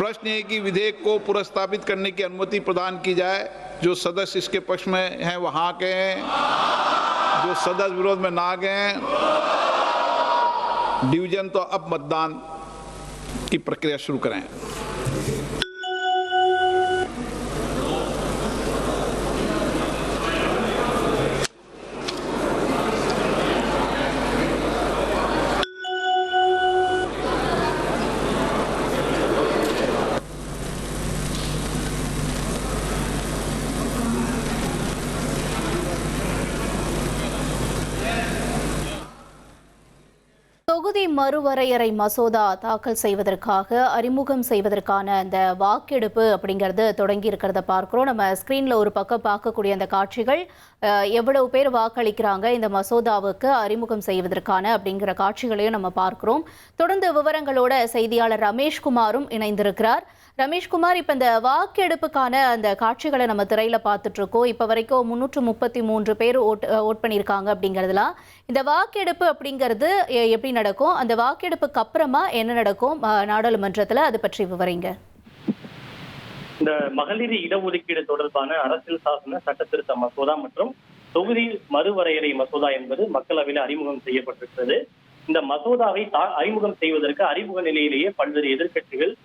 प्रश्न है कि विधेयक को पुनर्स्थापित करने की अनुमति प्रदान की जाए। जो सदस्य इसके पक्ष में हैं वहाँ के हैं, जो सदस्य विरोध में ना गए हैं, डिवीजन तो अब मतदान की प्रक्रिया शुरू करें। தொகுதி மறுவரையறை மசோதா தாக்கல் செய்வதற்காக அறிமுகம் செய்வதற்கான அந்த வாக்கெடுப்பு அப்படிங்கிறது தொடங்கி இருக்கிறத பார்க்கிறோம். நம்ம ஸ்கிரீன்ல ஒரு பக்கம் பார்க்கக்கூடிய அந்த காட்சிகள் எவ்வளவு பேர் வாக்களிக்கிறாங்க இந்த மசோதாவுக்கு அறிமுகம் செய்வதற்கான அப்படிங்கிற காட்சிகளையும் நம்ம பார்க்கிறோம். தொடர்ந்து விவரங்களோட செய்தியாளர் ரமேஷ்குமாரும் இணைந்திருக்கிறார். ரமேஷ்குமார், இப்ப இந்த வாக்கெடுப்புக்கான அந்த காட்சிகளை நம்ம திரையில பார்த்துட்டு இருக்கோம். இப்ப வரைக்கும் 333 பேர் ஓட் பண்ணியிருக்காங்க அப்படிங்கிறதுலாம். இந்த வாக்கெடுப்பு அப்படிங்கிறது எப்படி நடக்கும்? அந்த வாக்கெடுப்புக்கு அப்புறமா என்ன நடக்கும் நாடாளுமன்றத்துல? அது பற்றி விவரிங்க. இந்த மகளிர் இடஒதுக்கீடு தொடர்பான அரசியல் சாசன சட்ட திருத்த மசோதா மற்றும் தொகுதி மறுவரையறை மசோதா என்பது மக்களவையில் அறிமுகம் செய்யப்பட்டிருக்கிறது. இந்த மசோதாவை அறிமுகம் செய்வதற்கு அறிமுக நிலையிலேயே பல்வேறு எதிர்க்கட்சிகள்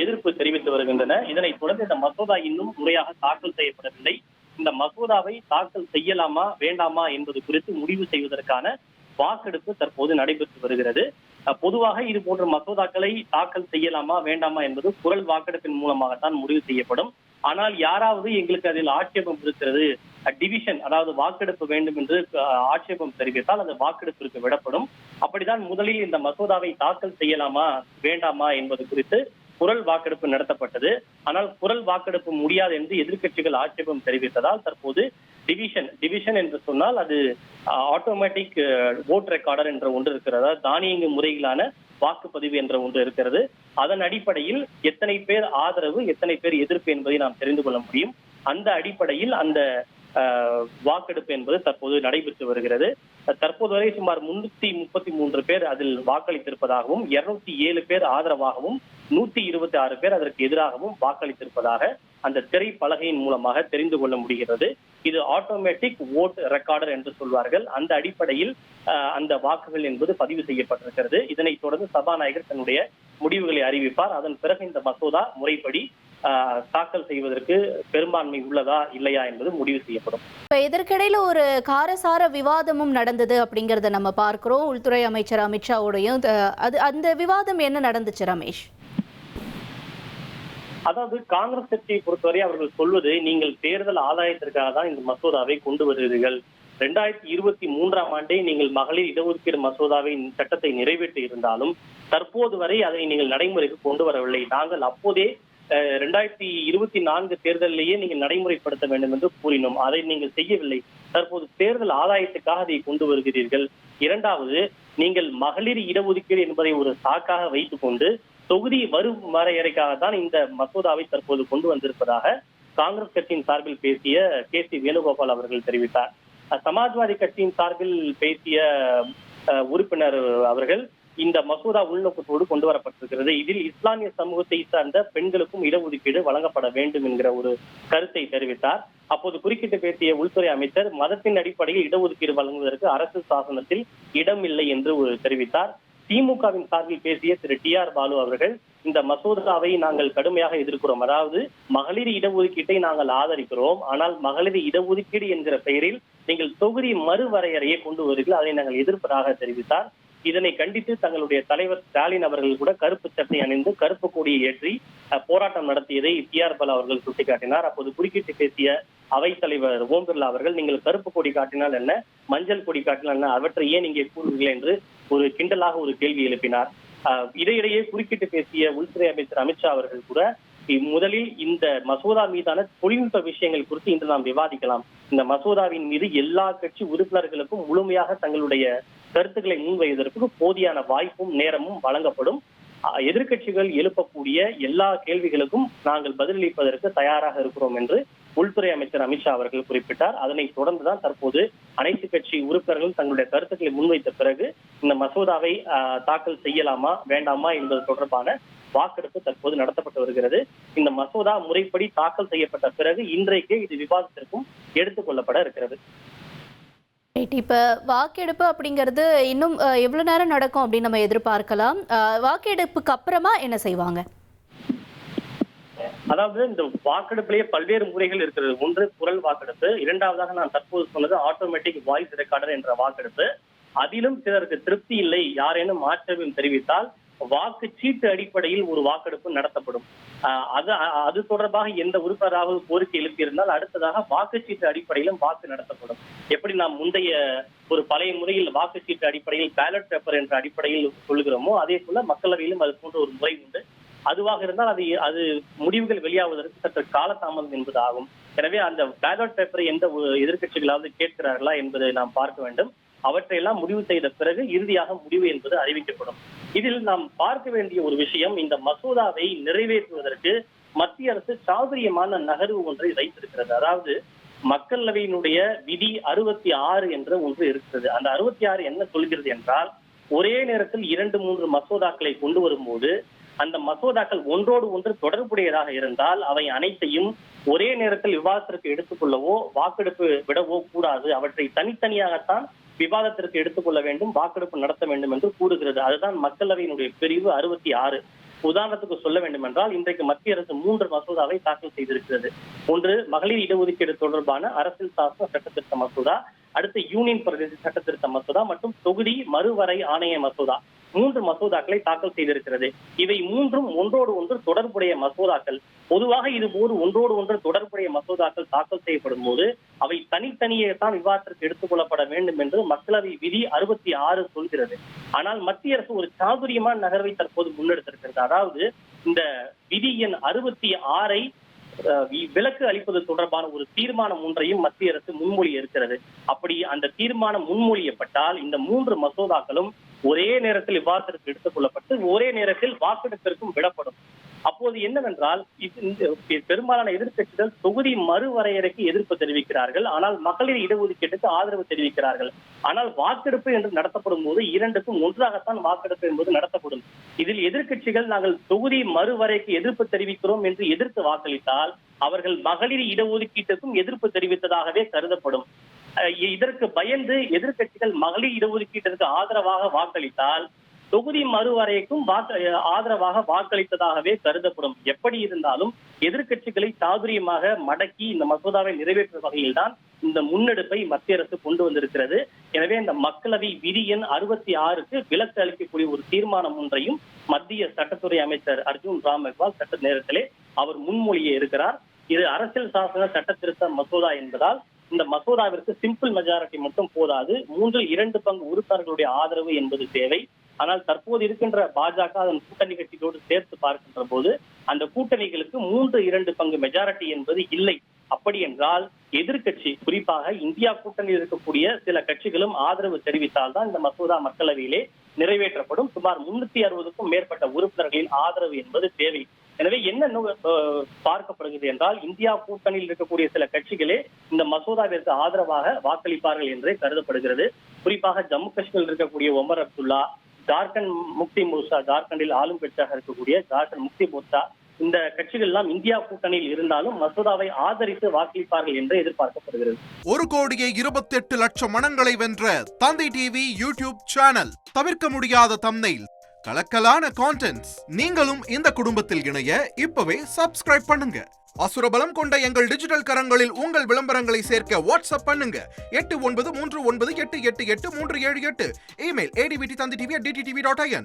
எதிர்ப்பு தெரிவித்து வருகின்றன. இதனைத் தொடர்ந்து இந்த மசோதா இன்னும் முறையாக தாக்கல் செய்யப்படவில்லை. இந்த மசோதாவை தாக்கல் செய்யலாமா வேண்டாமா என்பது குறித்து முடிவு செய்வதற்கான வாக்கெடுப்பு தற்போது நடைபெற்று வருகிறது. பொதுவாக இது போன்ற மசோதாக்களை தாக்கல் செய்யலாமா வேண்டாமா என்பது குரல் வாக்கெடுப்பின் மூலமாகத்தான் முடிவு செய்யப்படும். ஆனால் யாராவது எங்களுக்கு அதில் ஆட்சேபம் இருக்கிறது, டிவிஷன் அதாவது வாக்கெடுப்பு வேண்டும் என்று ஆட்சேபம் தெரிவித்தால் அந்த வாக்கெடுப்பிற்கு விடப்படும். அப்படிதான் முதலில் இந்த மசோதாவை தாக்கல் செய்யலாமா வேண்டாமா என்பது குறித்து குரல் வாக்கெடுப்பு நடத்தப்பட்டது. ஆனால் குரல் வாக்கெடுப்பு முடியாது என்று எதிர்க்கட்சிகள் ஆட்சேபம் தெரிவித்ததால் தற்போது டிவிஷன் என்று சொன்னால் அது ஆட்டோமேட்டிக் ஓட் ரெக்கார்டர் என்ற ஒன்று இருக்கிறதா, தானியங்கு முறையிலான வாக்குப்பதிவு என்ற ஒன்று இருக்கிறது. அதன் அடிப்படையில் எத்தனை பேர் ஆதரவு எத்தனை பேர் எதிர்ப்பு என்பதை நாம் தெரிந்து கொள்ள முடியும். அந்த அடிப்படையில் அந்த வாக்கெடுப்பு என்பது தற்போது நடைபெற்று வருகிறது. தற்போது வரை சுமார் 333 பேர் அதில் வாக்களித்திருப்பதாகவும் 207 பேர் ஆதரவாகவும் 126 பேர் அதற்கு எதிராகவும் வாக்களித்திருப்பதாக அந்த திரைப்பலகையின் மூலமாக தெரிந்து கொள்ள முடிகிறது. இது ஆட்டோமேட்டிக் ஓட் ரெக்கார்டர் என்று சொல்வார்கள். அந்த அடிப்படையில் அந்த வாக்குகள் என்பது பதிவு செய்யப்பட்டிருக்கிறது. இதனைத் தொடர்ந்து சபாநாயகர் தன்னுடைய முடிவுகளை அறிவிப்பார். அதன் பிறகு இந்த மசோதா முறைப்படி தாக்கல் செய்வதற்கு பெரும்பான்மை உள்ளதா இல்லையா என்பது முடிவு செய்யப்படும். இப்ப இதற்கிடையில ஒரு காரசார விவாதமும் நடந்தது அப்படிங்கறத நம்ம பார்க்கிறோம். உள்துறை அமைச்சர் அமித்ஷாவோடையும் அந்த விவாதம் என்ன நடந்துச்சு ரமேஷ்? அதாவது காங்கிரஸ் கட்சியை பொறுத்தவரை அவர்கள் சொல்வது, நீங்கள் தேர்தல் ஆதாயத்திற்காக தான் இந்த மசோதாவை கொண்டு வருகிறீர்கள். 2023ஆம் ஆண்டே நீங்கள் மகளிர் இடஒதுக்கீடு மசோதாவை சட்டத்தை நிறைவேற்றி இருந்தாலும் தற்போது வரை அதை நீங்கள் நடைமுறைக்கு கொண்டு வரவில்லை. நாங்கள் அப்போதே 2024 தேர்தலிலேயே நீங்கள் நடைமுறைப்படுத்த வேண்டும் என்று கூறினோம். அதை நீங்கள் செய்யவில்லை. தற்போது தேர்தல் ஆதாயத்துக்காக அதை கொண்டு வருகிறீர்கள். இரண்டாவது, நீங்கள் மகளிர் இடஒதுக்கீடு என்பதை ஒரு சாக்காக வைத்துக் கொண்டு தொகுதி மறுவரையறைக்காக தான் இந்த மசோதாவை தற்போது கொண்டு வந்திருப்பதாக காங்கிரஸ் கட்சியின் சார்பில் பேசிய KC வேணுகோபால் அவர்கள் தெரிவித்தார். சமாஜ்வாதி கட்சியின் சார்பில் பேசிய உறுப்பினர் அவர்கள் இந்த மசோதா உள்நோக்கத்தோடு கொண்டு வரப்பட்டிருக்கிறது. இதில் இஸ்லாமிய சமூகத்தை சார்ந்த பெண்களுக்கும் இடஒதுக்கீடு வழங்கப்பட வேண்டும் என்கிற ஒரு கருத்தை தெரிவித்தார். அப்போது குறுக்கிட்டு பேசிய உள்துறை அமைச்சர், மதத்தின் அடிப்படையில் இடஒதுக்கீடு வழங்குவதற்கு அரசு சாசனத்தில் இடம் இல்லை என்று தெரிவித்தார். திமுகவின் சார்பில் பேசிய திரு TR பாலு அவர்கள், இந்த மசோதாவை நாங்கள் கடுமையாக எதிர்க்கிறோம். அதாவது மகளிர் இடஒதுக்கீட்டை நாங்கள் ஆதரிக்கிறோம், ஆனால் மகளிர் இடஒதுக்கீடு என்கிற பெயரில் நீங்கள் தொகுதி மறுவரையறையை கொண்டு வருகிறீர்கள், அதை நாங்கள் எதிர்ப்பதாக தெரிவித்தார். இதனை கண்டித்து தங்களுடைய தலைவர் ஸ்டாலின் அவர்கள் கூட கருப்பு சட்டை அணிந்து கருப்பு கொடியை ஏற்றி போராட்டம் நடத்தியதை TR பாலு அவர்கள் சுட்டிக்காட்டினார். அப்போது குறுக்கிட்டு பேசிய அவைத்தலைவர் ஓம் பிர்லா அவர்கள், நீங்கள் கருப்பு கொடி காட்டினால் என்ன, மஞ்சள் கொடி காட்டினால் என்ன, அவற்றை ஏன் இங்கே கூறுவீர்கள் என்று ஒரு கிண்டலாக ஒரு கேள்வி எழுப்பினார். இடையிடையே குறுக்கிட்டு பேசிய உள்துறை அமைச்சர் அமித்ஷா அவர்கள் கூட, முதலில் இந்த மசோதா மீதான தொழில்நுட்ப விஷயங்கள் குறித்து இன்று நாம் விவாதிக்கலாம். இந்த மசோதாவின் மீது எல்லா கட்சி உறுப்பினர்களுக்கும் முழுமையாக தங்களுடைய கருத்துக்களை முன்வைவதற்கு போதியான வாய்ப்பும் நேரமும் வழங்கப்படும். எதிர்க்கட்சிகள் எழுப்பக்கூடிய எல்லா கேள்விகளுக்கும் நாங்கள் பதிலளிப்பதற்கு தயாராக இருக்கிறோம் என்று உள்துறை அமைச்சர் அமித்ஷா அவர்கள் குறிப்பிட்டார். அதனைத் தொடர்ந்துதான் தற்போது அனைத்து கட்சி உறுப்பினர்களும் தங்களுடைய கருத்துக்களை முன்வைத்த பிறகு இந்த மசோதாவை தாக்கல் செய்யலாமா வேண்டாமா என்பது தொடர்பான வாக்கெடுப்பு தற்போது நடத்தப்பட்டு வருகிறது. இந்த மசோதா முறைப்படி தாக்கல் செய்யப்பட்ட பிறகு இன்றைக்கே இது விவாதத்திற்கும் எடுத்துக் கொள்ளப்பட இருக்கிறது. இப்ப வாக்கெடுப்பு அப்படிங்கிறது இன்னும் எவ்வளவு நேரம் நடக்கும் அப்படின்னு நம்ம எதிர்பார்க்கலாம். வாக்கெடுப்புக்கு அப்புறமா என்ன செய்வாங்க? அதாவது இந்த வாக்கெடுப்பிலேயே பல்வேறு முறைகள் இருக்கிறது. ஒன்று குரல் வாக்கெடுப்பு, இரண்டாவதாக நான் தற்போது சொன்னது ஆட்டோமேட்டிக் வாய்ஸ் ரெக்கார்டர் என்ற வாக்கெடுப்பு. அதிலும் சிலருக்கு திருப்தி இல்லை, யாரேனும் ஆட்சேபம் தெரிவித்தால் வாக்கு சீட்டு அடிப்படையில் ஒரு வாக்கெடுப்பு நடத்தப்படும். அது தொடர்பாக எந்த உறுப்பினராக கோரிக்கை எழுப்பியிருந்தால் அடுத்ததாக வாக்குச்சீட்டு அடிப்படையிலும் வாக்கு நடத்தப்படும். எப்படி நாம் முந்தைய ஒரு பழைய முறையில் வாக்குச்சீட்டு அடிப்படையில் பேலட் பேப்பர் என்ற அடிப்படையில் சொல்லுகிறோமோ அதே போல மக்களவையிலும் அது போன்ற ஒரு முறை உண்டு. அதுவாக இருந்தால் அது முடிவுகள் வெளியாவதற்கு சற்று காலதாமதம் என்பது ஆகும். எனவே அந்த பேலட் பேப்பரை எந்த எதிர்கட்சிகளாவது கேட்கிறார்களா என்பதை நாம் பார்க்க வேண்டும். அவற்றையெல்லாம் முடிவு செய்த பிறகு இறுதியாக முடிவு என்பது அறிவிக்கப்படும். இதில் நாம் பார்க்க வேண்டிய ஒரு விஷயம், இந்த மசோதாவை நிறைவேற்றுவதற்கு மத்திய அரசு சாதுரியமான நகர்வு ஒன்றை வைத்திருக்கிறது. அதாவது மக்களவையினுடைய விதி 66 என்ற ஒன்று இருக்கிறது. அந்த 66 என்ன சொல்கிறது என்றால், ஒரே நேரத்தில் 2-3 மசோதாக்களை கொண்டு வரும்போது அந்த மசோதாக்கள் ஒன்றோடு ஒன்று தொடர்புடையதாக இருந்தால் அவை அனைத்தையும் ஒரே நேரத்தில் விவாதத்திற்கு எடுத்துக்கொள்ளவோ வாக்கெடுப்பு விடவோ கூடாது. அவற்றை தனித்தனியாகத்தான் விவாதத்திற்கு எடுத்துக்கொள்ள வேண்டும், வாக்கெடுப்பு நடத்த வேண்டும் என்று கூறுகிறது. அதுதான் மக்களவையினுடைய பிரிவு 66. உதாரணத்துக்கு சொல்ல வேண்டும் என்றால், இன்றைக்கு மத்திய அரசு 3 மசோதாவை தாக்கல் செய்திருக்கிறது. ஒன்று மகளிர் இடஒதுக்கீடு தொடர்பான அரசியல் சாசன சட்டத்திருத்த மசோதா, அடுத்து யூனியன் பிரதேச சட்டத்திருத்த மசோதா மற்றும் தொகுதி மறுவரை ஆணைய மசோதா. 3 மசோதாக்களை தாக்கல் செய்திருக்கிறது. இவை மூன்றும் ஒன்றோடு ஒன்று தொடர்புடைய மசோதாக்கள். பொதுவாக இதுபோது ஒன்றோடு ஒன்று தொடர்புடைய மசோதாக்கள் தாக்கல் செய்யப்படும் போது அவை தனித்தனியே தான் விவாதத்திற்கு எடுத்துக் கொள்ளப்பட வேண்டும் என்று மக்களவை விதி 66 சொல்கிறது. ஆனால் மத்திய அரசு ஒரு சாதுரியமான நகர்வை தற்போது முன்னெடுத்திருக்கிறது. அதாவது இந்த விதி எண் 66 விலக்கு அளிப்பது தொடர்பான ஒரு தீர்மானம் ஒன்றையும் மத்திய அரசு முன்மொழிய இருக்கிறது. அப்படி அந்த தீர்மானம் முன்மொழியப்பட்டால் இந்த 3 மசோதாக்களும் ஒரே நேரத்தில் விவாதத்திற்கு எடுத்துக் கொள்ளப்பட்டு ஒரே நேரத்தில் வாக்கெடுப்பிற்கும் விடப்படும். அப்போது என்னவென்றால், பெரும்பாலான எதிர்க்கட்சிகள் தொகுதி மறுவரையறைக்கு எதிர்ப்பு தெரிவிக்கிறார்கள், ஆனால் மகளிர் இடஒதுக்கீட்டுக்கு ஆதரவு தெரிவிக்கிறார்கள். ஆனால் வாக்கெடுப்பு என்று நடத்தப்படும் போது இரண்டுக்கும் ஒன்றாகத்தான் வாக்கெடுப்பு என்பது நடத்தப்படும். இதில் எதிர்க்கட்சிகள் நாங்கள் தொகுதி மறுவரைக்கு எதிர்ப்பு தெரிவிக்கிறோம் என்று எதிர்த்து வாக்களித்தால் அவர்கள் மகளிர் இடஒதுக்கீட்டுக்கும் எதிர்ப்பு தெரிவித்ததாகவே கருதப்படும். இதற்கு பயந்து எதிர்க்கட்சிகள் மகளிர் இடஒதுக்கீட்டிற்கு ஆதரவாக வாக்களித்தால் தொகுதி மறுவரைக்கும் ஆதரவாக வாக்களித்ததாகவே கருதப்படும். எப்படி இருந்தாலும் எதிர்க்கட்சிகளை சாதுரியமாக மடக்கி இந்த மசோதாவை நிறைவேற்றும் வகையில் தான் இந்த முன்னெடுப்பை மத்திய அரசு கொண்டு வந்திருக்கிறது. எனவே இந்த மக்களவை விதி எண் 66க்கு விலக்கு அளிக்கக்கூடிய ஒரு தீர்மானம் ஒன்றையும் மத்திய சட்டத்துறை அமைச்சர் அர்ஜுன் ராம் மெக்வால் சட்ட நேரத்திலே அவர் முன்மொழியே இருக்கிறார். இது அரசியல் சாசன சட்ட திருத்த மசோதா என்பதால் இந்த மசோதாவிற்கு சிம்பிள் மெஜாரிட்டி மட்டும் போதாது, 3/2 பங்கு உறுப்பினர்களுடைய ஆதரவு என்பது தேவை. ஆனால் தற்போது இருக்கின்ற பாஜக அதன் கூட்டணி கட்சிகளோடு சேர்த்து பார்க்கின்ற போது அந்த கூட்டணிகளுக்கு 3/2 பங்கு மெஜாரிட்டி என்பது இல்லை. அப்படி என்றால் எதிர்கட்சி, குறிப்பாக இந்தியா கூட்டணியில் இருக்கக்கூடிய சில கட்சிகளும் ஆதரவு தெரிவித்தால் தான் இந்த மசோதா மக்களவையிலே நிறைவேற்றப்படும். சுமார் 360க்கும் மேற்பட்ட உறுப்பினர்களின் ஆதரவு என்பது தேவை. எனவே என்ன பார்க்கப்படுகிறது என்றால், இந்தியா கூட்டணியில் இருக்கக்கூடிய சில கட்சிகளே இந்த மசோதாவிற்கு ஆதரவாக வாக்களிப்பார்கள் என்றே கருதப்படுகிறது. குறிப்பாக ஜம்மு காஷ்மீரில் இருக்கக்கூடிய ஒமர் அப்துல்லா, ஜார்க்கண்ட் முக்தி மோர்ச்சா, ஜார்க்கண்டில் ஆளும் கட்சியாக இருக்கக்கூடிய ஜார்க்கண்ட் முக்தி மோர்ச்சா, இந்த கட்சிகள் எல்லாம் இந்தியா கூட்டணியில் இருந்தாலும் மசோதாவை ஆதரித்து வாக்களிப்பார்கள் என்று எதிர்பார்க்கப்படுகிறது. 1,28,00,000 மனங்களை வென்ற தந்தை டிவி யூடியூப் சேனல். தவிர்க்க முடியாத தம்ப்நெயில், கலக்கலான கான்டென்ட்ஸ். நீங்களும் இந்த குடும்பத்தில் இணைய இப்பவே சப்ஸ்கிரைப் பண்ணுங்க. அசுரபலம் கொண்ட எங்கள் டிஜிட்டல் கரங்களில் உங்கள் விளம்பரங்களை சேர்க்க வாட்ஸ்அப் பண்ணுங்க. 8939888838. Email advttv@dttv.in.